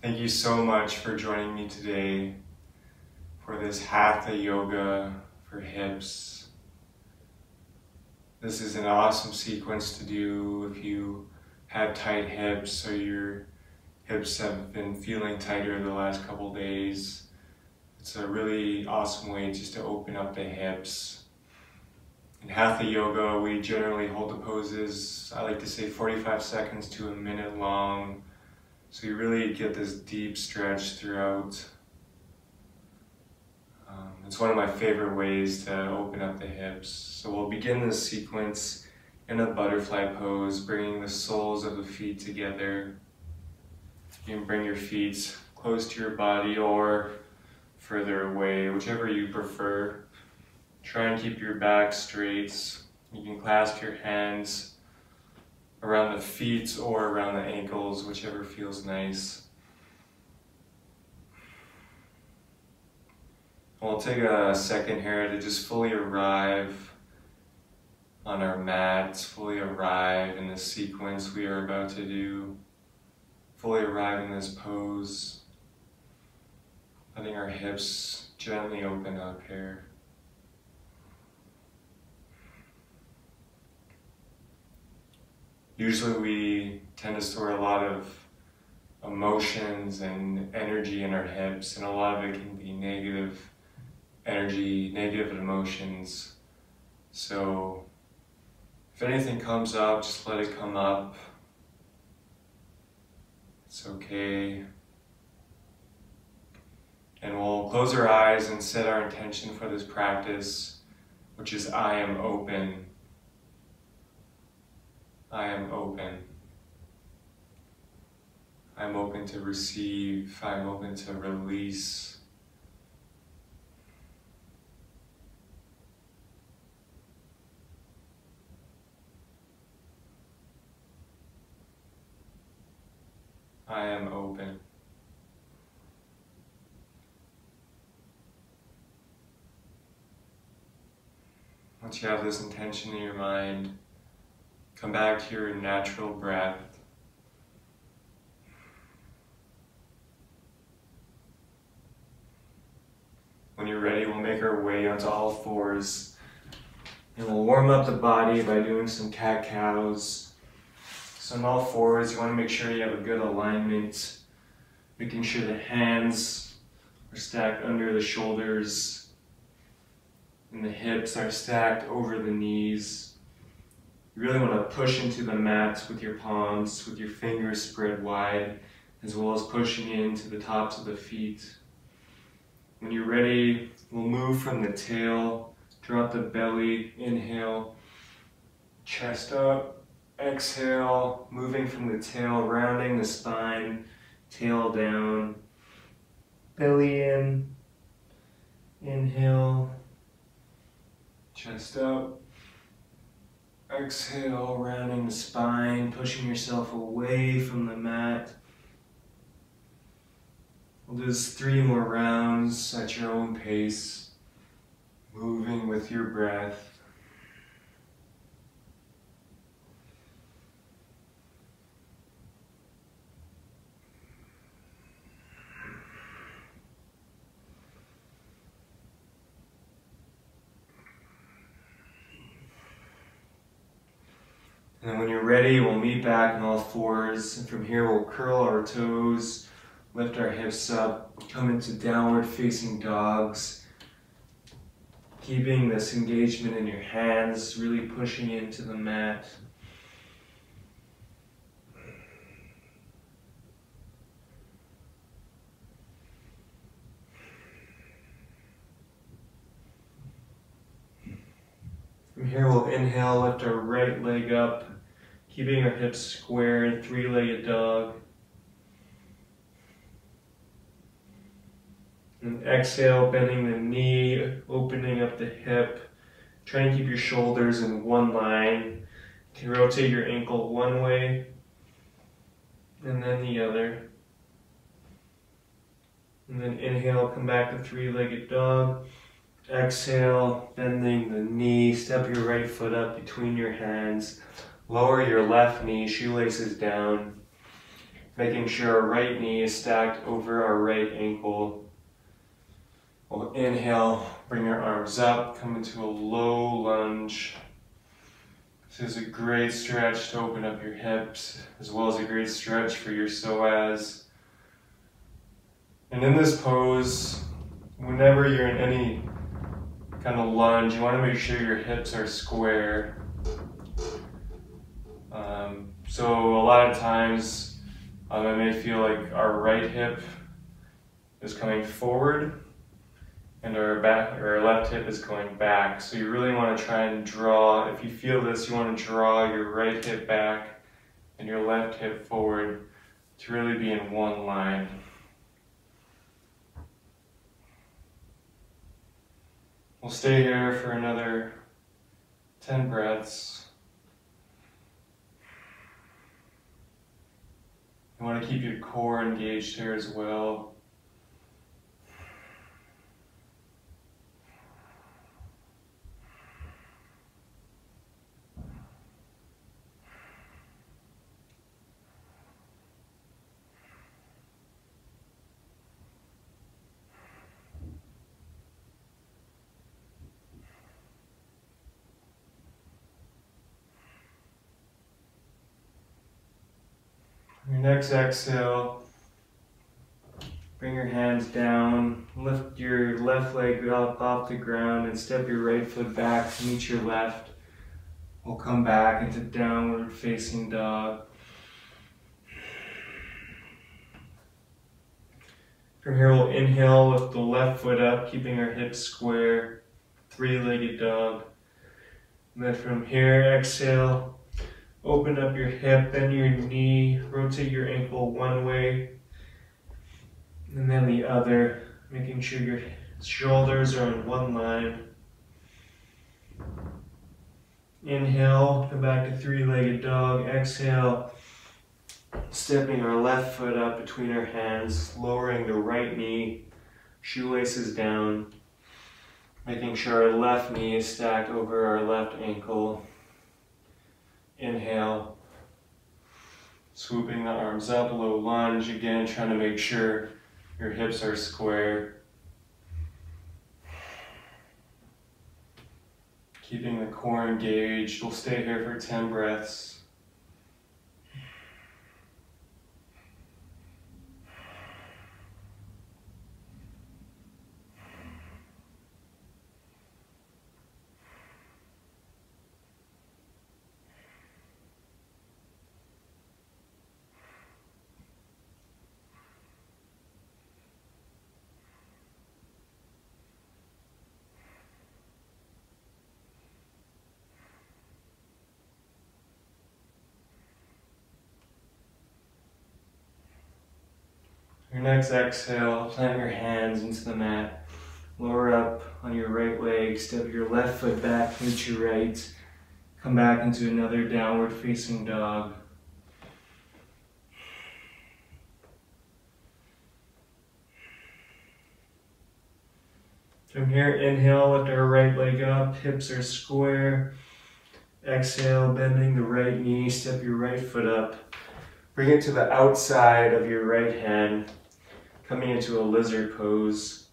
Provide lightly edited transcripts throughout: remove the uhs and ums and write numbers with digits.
Thank you so much for joining me today for this Hatha Yoga for hips. This is an awesome sequence to do if you have tight hips or your hips have been feeling tighter the last couple days. It's a really awesome way just to open up the hips. In Hatha Yoga, we generally hold the poses, I like to say 45 seconds to a minute long. So you really get this deep stretch throughout. It's one of my favorite ways to open up the hips. So we'll begin this sequence in a butterfly pose, bringing the soles of the feet together. You can bring your feet close to your body or further away, whichever you prefer. Try and keep your back straight. You can clasp your hands around the feet or around the ankles, whichever feels nice. We'll take a second here to just fully arrive on our mat, fully arrive in the sequence we are about to do, fully arrive in this pose, letting our hips gently open up here. Usually we tend to store a lot of emotions and energy in our hips, and a lot of it can be negative energy, negative emotions. So if anything comes up, just let it come up. It's okay. And we'll close our eyes and set our intention for this practice, which is I am open. I am open. I'm open to receive. I'm open to release. I am open. Once you have this intention in your mind, come back to your natural breath. When you're ready, we'll make our way onto all fours. And we'll warm up the body by doing some cat-cows. So on all fours, you want to make sure you have a good alignment, making sure the hands are stacked under the shoulders and the hips are stacked over the knees. You really want to push into the mat with your palms, with your fingers spread wide, as well as pushing into the tops of the feet. When you're ready, we'll move from the tail, drop the belly, inhale, chest up, exhale, moving from the tail, rounding the spine, tail down, belly in, inhale, chest up, exhale, rounding the spine, pushing yourself away from the mat. We'll do 3 more rounds at your own pace, moving with your breath. And then when you're ready, we'll meet back on all fours. And from here, we'll curl our toes, lift our hips up, come into downward facing dogs. Keeping this engagement in your hands, really pushing into the mat. From here, we'll inhale, lift our right leg up, keeping our hips squared, 3-legged dog. And exhale, bending the knee, opening up the hip. Try and keep your shoulders in one line. You can rotate your ankle one way and then the other. And then inhale, come back to 3-legged dog. Exhale, bending the knee, step your right foot up between your hands. Lower your left knee, shoelaces down. making sure our right knee is stacked over our right ankle. We'll inhale, bring our arms up, come into a low lunge. This is a great stretch to open up your hips, as well as a great stretch for your psoas. And in this pose, whenever you're in any kind of lunge, you want to make sure your hips are square. So a lot of times, I may feel like our right hip is coming forward, and our left hip is going back. So you really want to try and draw, if you feel this, you want to draw your right hip back and your left hip forward to really be in one line. We'll stay here for another 10 breaths. You want to keep your core engaged here as well. Your next exhale, bring your hands down, lift your left leg up off the ground and step your right foot back to meet your left. We'll come back into downward facing dog. From here we'll inhale, lift the left foot up, keeping our hips square, three-legged dog. And then from here, exhale. Open up your hip, bend your knee, rotate your ankle one way, and then the other, making sure your shoulders are in one line. Inhale, come back to three-legged dog. Exhale, stepping our left foot up between our hands, lowering the right knee, shoelaces down, making sure our left knee is stacked over our left ankle. Inhale, swooping the arms up, low lunge, again trying to make sure your hips are square. Keeping the core engaged, we'll stay here for 10 breaths. Your next exhale, plant your hands into the mat. Lower up on your right leg, step your left foot back, meet your right. Come back into another downward facing dog. From here, inhale, lift our right leg up, hips are square. Exhale, bending the right knee, step your right foot up. Bring it to the outside of your right hand, coming into a lizard pose.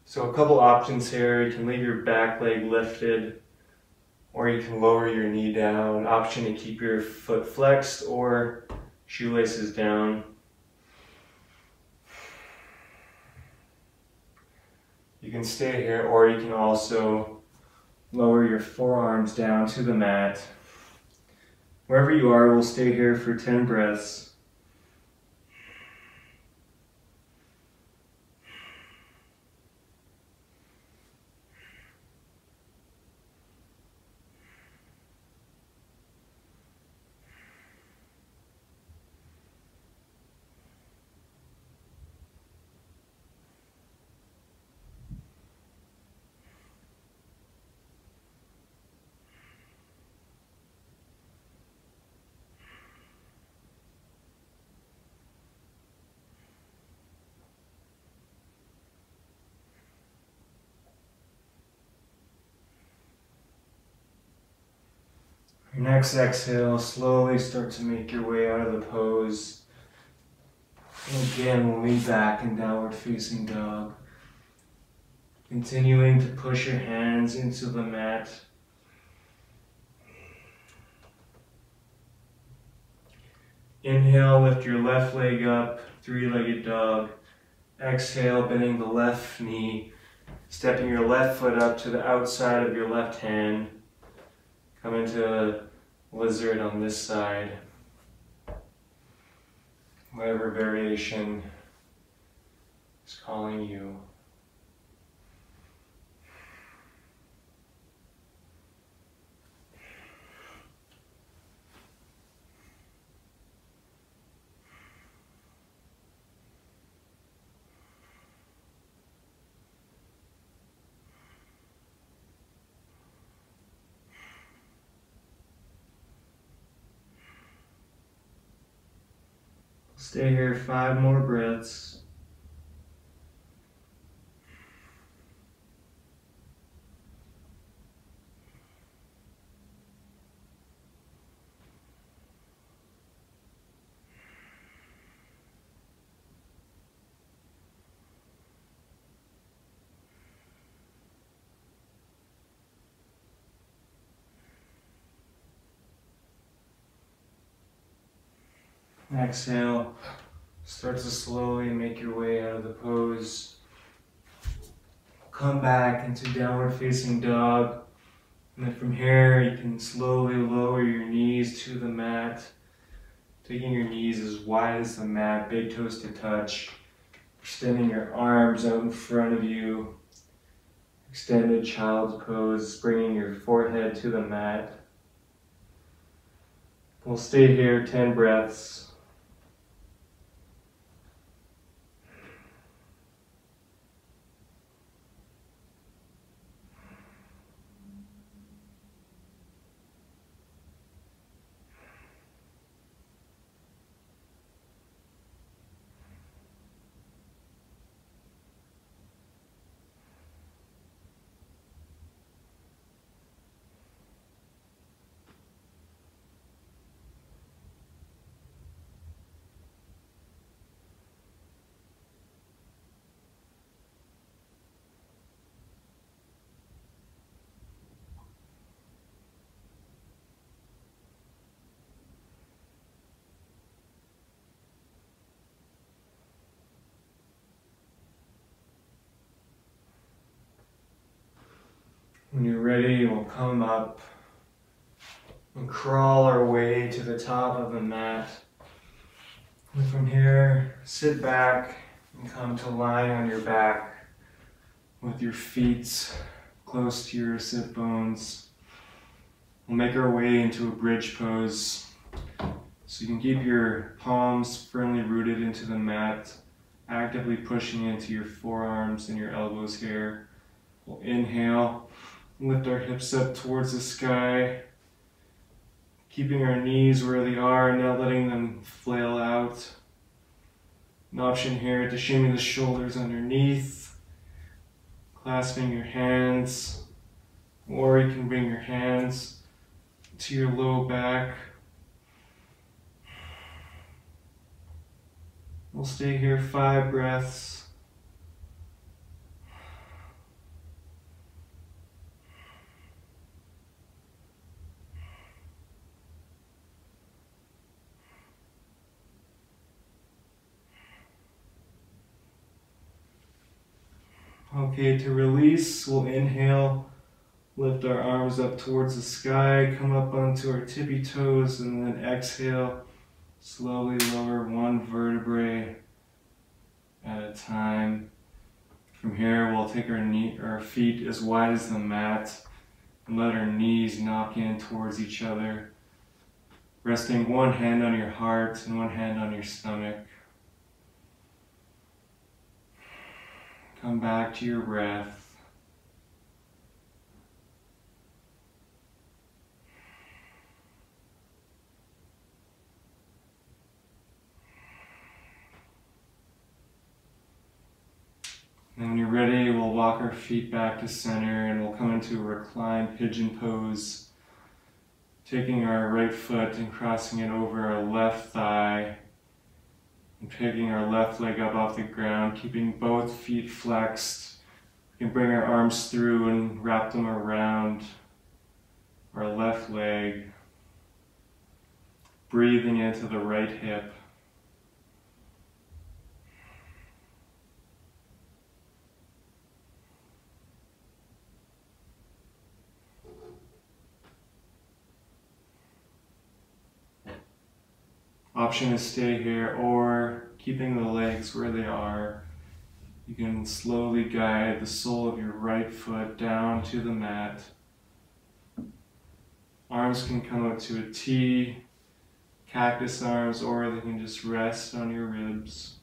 So a couple options here. You can leave your back leg lifted, or you can lower your knee down. Option to keep your foot flexed or shoelaces down. You can stay here, or you can also lower your forearms down to the mat. Wherever you are, we'll stay here for 10 breaths. Your next exhale, slowly start to make your way out of the pose. And again, we'll lean back in downward facing dog. Continuing to push your hands into the mat. Inhale, lift your left leg up, three-legged dog. Exhale, bending the left knee, stepping your left foot up to the outside of your left hand. Come into a lizard on this side. Whatever variation is calling you. Stay here 5 more breaths. Exhale. Start to slowly make your way out of the pose. Come back into downward facing dog. And then from here, you can slowly lower your knees to the mat. Taking your knees as wide as the mat, big toes to touch. Extending your arms out in front of you. Extended child's pose, bringing your forehead to the mat. We'll stay here 10 breaths. When you're ready, we'll come up and crawl our way to the top of the mat. And from here, sit back and come to lie on your back with your feet close to your sit bones. We'll make our way into a bridge pose. So you can keep your palms firmly rooted into the mat, actively pushing into your forearms and your elbows here. We'll inhale. Lift our hips up towards the sky, keeping our knees where they are, not letting them flail out. An option here to shimmy the shoulders underneath, clasping your hands, or you can bring your hands to your low back. We'll stay here 5 breaths. Okay, to release, we'll inhale, lift our arms up towards the sky, come up onto our tippy toes, and then exhale, slowly lower 1 vertebrae at a time. From here, we'll take our feet as wide as the mat and let our knees knock in towards each other, resting 1 hand on your heart and 1 hand on your stomach. Come back to your breath. And when you're ready, we'll walk our feet back to center and we'll come into a reclined pigeon pose, taking our right foot and crossing it over our left thigh. And picking our left leg up off the ground, keeping both feet flexed. We can bring our arms through and wrap them around our left leg. Breathing into the right hip. Option is stay here, or keeping the legs where they are. You can slowly guide the sole of your right foot down to the mat. Arms can come up to a T, cactus arms, or they can just rest on your ribs.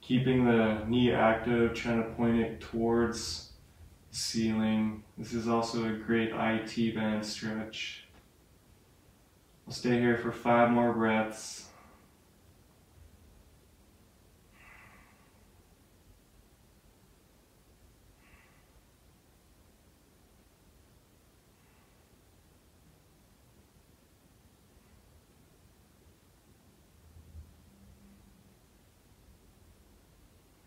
Keeping the knee active, trying to point it towards the ceiling. This is also a great IT band stretch. We'll stay here for 5 more breaths.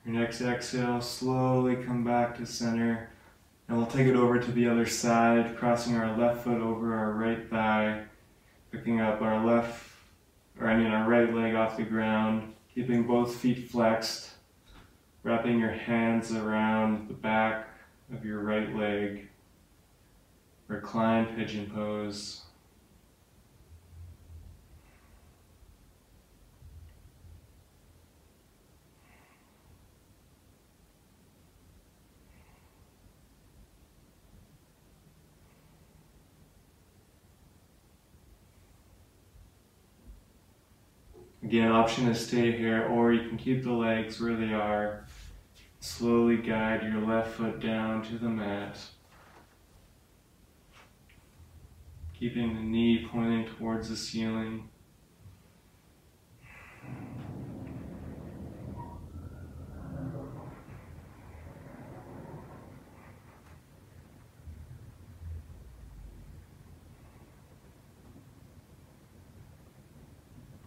Your next exhale, slowly come back to center, and we'll take it over to the other side, crossing our left foot over our right thigh, picking up our our right leg off the ground, keeping both feet flexed, wrapping your hands around the back of your right leg, recline pigeon pose. Again, option is stay here, or you can keep the legs where they are. Slowly guide your left foot down to the mat. Keeping the knee pointing towards the ceiling.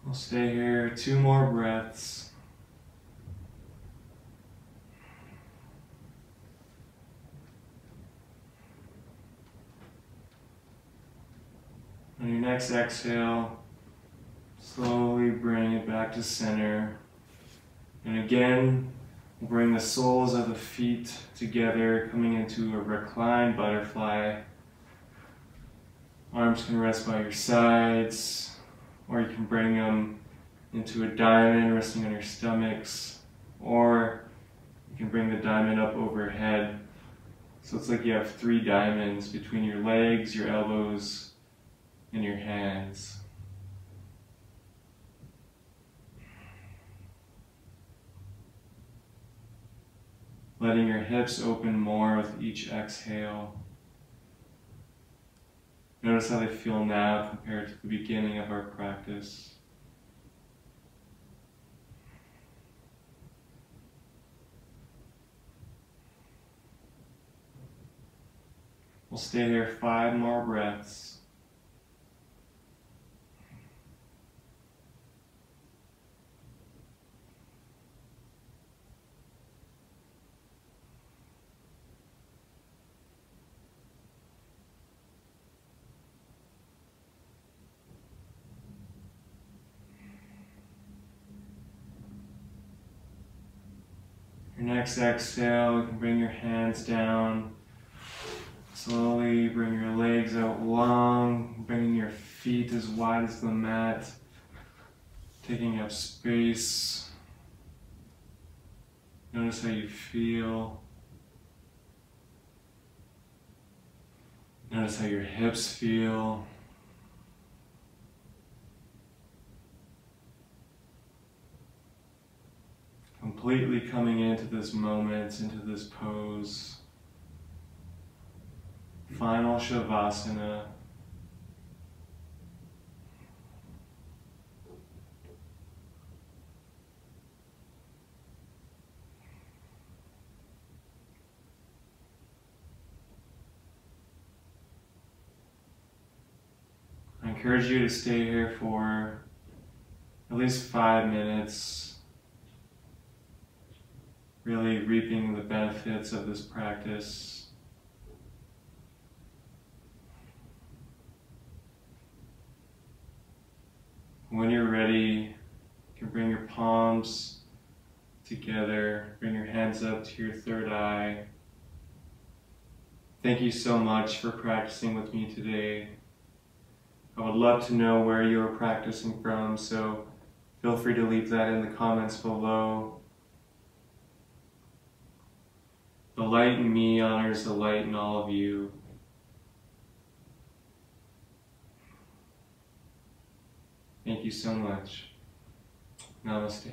We'll stay here 2 more breaths. On your next exhale, slowly bring it back to center. And again, we'll bring the soles of the feet together, coming into a reclined butterfly. Arms can rest by your sides, or you can bring them into a diamond, resting on your stomachs, or you can bring the diamond up overhead. So it's like you have 3 diamonds between your legs, your elbows, and your hands. Letting your hips open more with each exhale. Notice how they feel now compared to the beginning of our practice. We'll stay here 5 more breaths. Your next exhale, you can bring your hands down. Slowly bring your legs out long, bringing your feet as wide as the mat, taking up space. Notice how you feel. Notice how your hips feel. Completely coming into this moment, into this pose. Final Shavasana. And encourage you to stay here for at least 5 minutes, really reaping the benefits of this practice. When you're ready, you can bring your palms together, bring your hands up to your third eye. Thank you so much for practicing with me today. I would love to know where you are practicing from, so feel free to leave that in the comments below. The light in me honors the light in all of you. Thank you so much. Namaste.